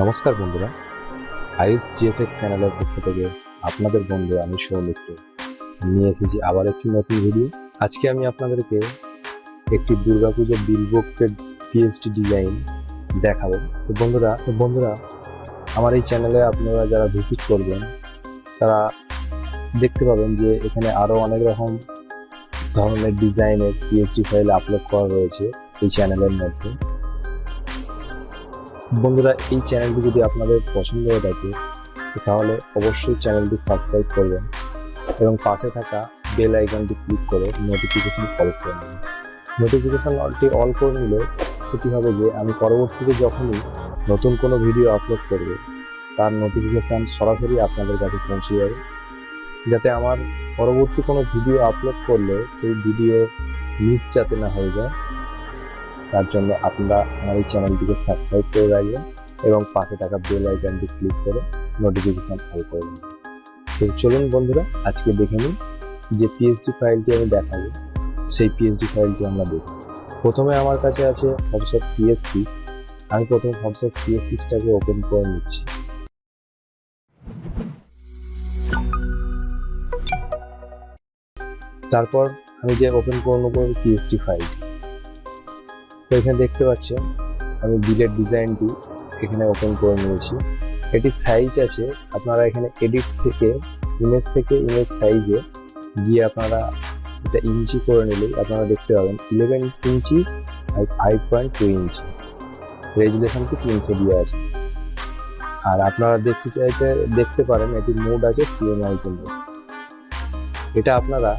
নমস্কার বন্ধুরা, আয়ুষ জিএফএক্স চ্যানেলের পক্ষ থেকে আপনাদের বন্ধু আমি সৌমিত্র নিয়ে এসেছি আবার একটি নতুন ভিডিও। আজকে আমি আপনাদেরকে একটি দুর্গাপূজার বিলবোর্ডের পিএসডি ডিজাইন দেখাবো। তো বন্ধুরা আমার এই চ্যানেলে আপনারা যারা ভিজিট করবেন তারা দেখতে পাবেন যে এখানে আরও অনেক রকম ধরনের ডিজাইনের পিএসডি ফাইল আপলোড করা রয়েছে এই চ্যানেলের মধ্যে। বন্ধুরা, এই চ্যানেলটি যদি আপনাদের পছন্দ হয়ে থাকে তাহলে অবশ্যই চ্যানেলটি সাবস্ক্রাইব করবেন এবং পাশে থাকা বেল আইকনটি ক্লিক করে নোটিফিকেশন অল করে নেবেন। নোটিফিকেশনটি অল করে নিলে সেটি হবে যে আমি পরবর্তীতে যখনই নতুন কোনো ভিডিও আপলোড করব তার নোটিফিকেশান সরাসরি আপনাদের কাছে পৌঁছে যাবে, যাতে আমার পরবর্তী কোনো ভিডিও আপলোড করলে সেই ভিডিও মিস যাতে না হয়ে যায়। তার জন্য আপনারা আমার এই চ্যানেলটিকে সাবস্ক্রাইব করে রাখবেন এবং পাশে থাকা বেল আইকনটি ক্লিক করে নোটিফিকেশন অল করে নেবেন। তো চলুন বন্ধুরা, আজকে দেখে নিন যে পিএসডি ফাইলটি আমি দেখাবো সেই পিএসডি ফাইলটি আমরা দেখব। প্রথমে আমার কাছে আছে ফটোশপ CS6। আমি প্রথমে ফটোশপ CS6টাকে ওপেন করে নিচ্ছি। তারপর আমি যে ওপেন করে নেব পিএসডি ফাইল। তো এখানে দেখতে পাচ্ছেন আমি বিলের ডিজাইনটি এখানে ওপেন করে নিয়েছি। এটির সাইজ আছে, আপনারা এখানে এডিট থেকে ইমেজ সাইজে গিয়ে আপনারা এটা ইঞ্চি করে নিলেই আপনারা দেখতে পাবেন 11 ইঞ্চি আর 5.2 ইঞ্চি, রেজুলেশনটি 300 দিয়ে আছে। আর আপনারা দেখতে পারেন এটির মোড আছে CMYK মোড। এটা আপনারা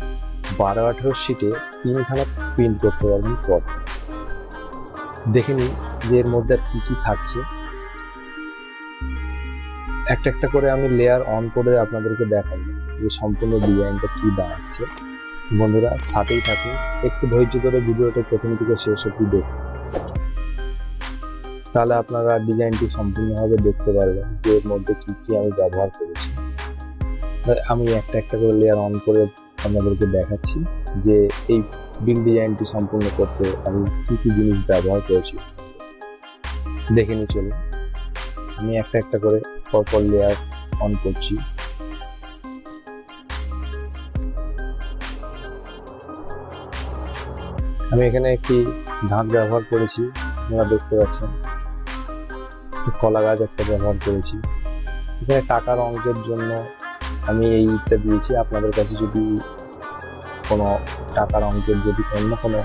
12-18 শিটে 3খানা প্রিন্ট করতে পারবেন। পর দেখে নিন যে এর মধ্যে আর কি থাকছে। একটা একটা করে আমি লেয়ার অন করে আপনাদেরকে দেখাবো যে সম্পূর্ণ ডিজাইনটা কি দাঁড়াচ্ছে। বন্ধুরা সাথেই থাকুন, একটু ধৈর্য ধরে ভিডিওটা প্রথম থেকে শেষ অবধি দেখুন, তাহলে আপনারা ডিজাইনটি সম্পূর্ণভাবে দেখতে পারবেন যে এর মধ্যে কি আমি ব্যবহার করেছি। আমি একটা একটা করে লেয়ার অন করে আপনাদেরকে দেখাচ্ছি যে এই বিল ডিজাইনটি সম্পূর্ণ করতে আমি কি জিনিস ব্যবহার করেছি। দেখে নিই চলুন। আমি একটা একটা করে পরপর লেয়ার অন করছি। আমি এখানে একটি ধাপ ব্যবহার করেছি, আপনারা দেখতে পাচ্ছেন। কলা গাছ একটা ব্যবহার করেছি। এখানে টাকার অঙ্কের জন্য আমি এইটা দিয়েছি। আপনাদের কাছে যদি কোনো টাকার অঙ্কের যদি অন্য কোনো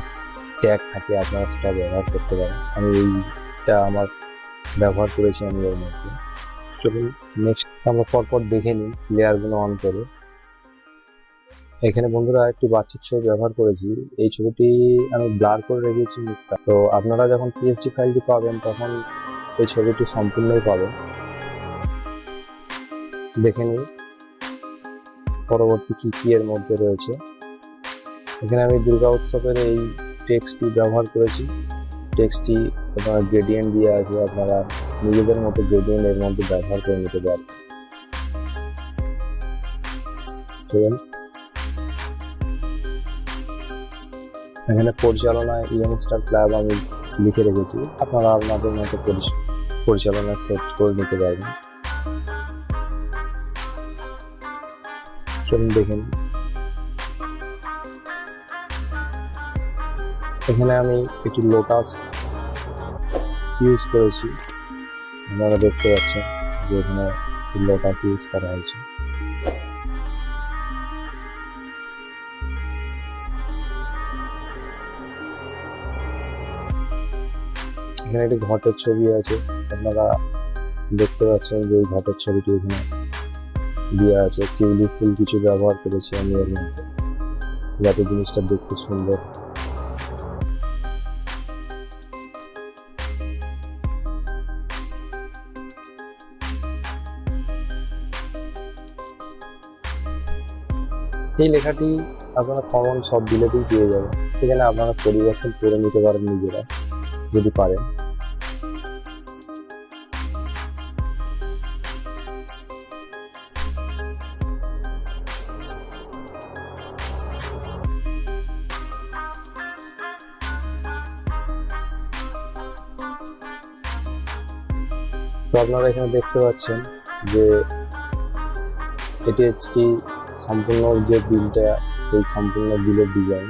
ট্যাগ থাকে আপনারা সেটা ব্যবহার করতে পারেন। আমি এইটা আমার ব্যবহার করেছি আমি এর মধ্যে। চলুন নেক্সট আমরা পরপর দেখে নিই লেয়ারগুলো অন করে। এখানে বন্ধুরা একটি বাচ্চার ছবি ব্যবহার করেছি। এই ছবিটি আমি ব্লার করে রেখেছি মুখটা। তো আপনারা যখন পিএসডি ফাইলটি পাবেন তখন এই ছবিটি সম্পূর্ণই পাবেন। দেখে নিই পরবর্তী কি এর মধ্যে রয়েছে। এখানে আমি দুর্গা উৎসবের এই টেক্সটটি ব্যবহার করেছি। টেক্সটটি আপনার গ্রেডিয়েন্ট দিয়ে আছে, আপনারা নিজেদের মতো গ্রেডিয়েন্ট এর মধ্যে ব্যবহার করে নিতে পারেন। চলুন এখানে পরিচালনা ইয়ংস্টার ক্লাব আমি লিখে রেখেছি, আপনারা আপনাদের মতো পরিচালনা সেট করে নিতে পারবেন। চলুন দেখেন। এখানে আমি একটি লোটাস ইউজ করেছি, আপনারা দেখতে পাচ্ছেন যে এখানে লোটাস ইউজ করা হয়েছে। এখানে একটি ঘটের ছবি আছে, আপনারা দেখতে পাচ্ছেন যে এই ঘটের ছবিটি এখানে দেওয়া আছে। শিউলি ফুল কিছু ব্যবহার করেছি আমি এর মধ্যে, যাতে জিনিসটা দেখতে সুন্দর। এই লেখাটি আপনারা কমন সব বিলেতেই পেয়ে যাবেন, সেখানে আপনারা পরিবর্তন করে নিতে পারেন নিজেরা যদি পারেন। তো আপনারা এখানে দেখতে পাচ্ছেন যে এটি একটি সম্পূর্ণ যে বিলটা, সেই সম্পূর্ণ বিলের ডিজাইন।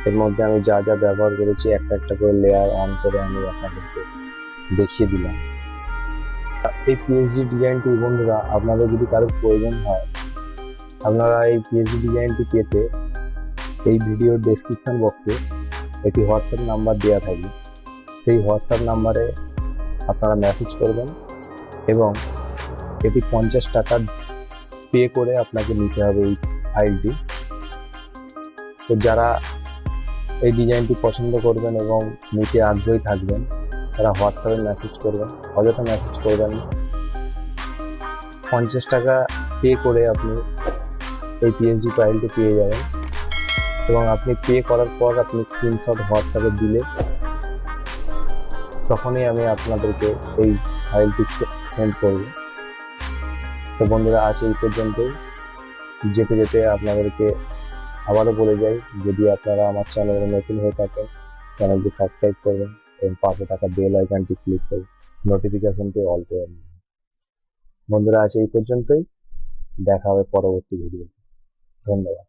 এর মধ্যে আমি যা যা ব্যবহার করেছি একটা একটা করে লেয়ার অন করে আমি আপনাদেরকে দেখিয়ে দিলাম। এই পিএইচডি ডিজাইনটি বন্ধুরা আপনাদের যদি কারোর প্রয়োজন হয়, আপনারা এই পিএইচডি ডিজাইনটি পেতে এই ভিডিওর ডেসক্রিপশন বক্সে একটি হোয়াটসঅ্যাপ নাম্বার দেওয়া থাকবে। সেই হোয়াটসঅ্যাপ নাম্বারে আপনারা মেসেজ করবেন এবং এটি 50 টাকা পে করে আপনাকে নিতে হবে এই ফাইলটি। তো যারা এই ডিজাইনটি পছন্দ করবেন এবং নিতে আগ্রহী থাকবেন তারা হোয়াটসঅ্যাপে মেসেজ করবেন, অযথা মেসেজ করবেন না। 50 টাকা পে করে আপনি এই পিএনজি ফাইলটি পেয়ে যাবেন এবং আপনি পে করার পর আপনি স্ক্রিনশট হোয়াটসঅ্যাপে দিলে তখনই আমি আপনাদেরকে এই ফাইলটি সেন্ড করব। তো বন্ধুরা আজ এই পর্যন্তই। যেতে যেতে আপনাদেরকে আবারও বলে যাই, যদি আপনারা আমার চ্যানেলে নতুন হয়ে থাকেন চ্যানেলটি সাবস্ক্রাইব করবেন এবং পাশে থাকা বেল আইকনটি ক্লিক করে নোটিফিকেশনটি অল করে নেবেন। বন্ধুরা আজ এই পর্যন্তই, দেখা হবে পরবর্তী ভিডিও। ধন্যবাদ।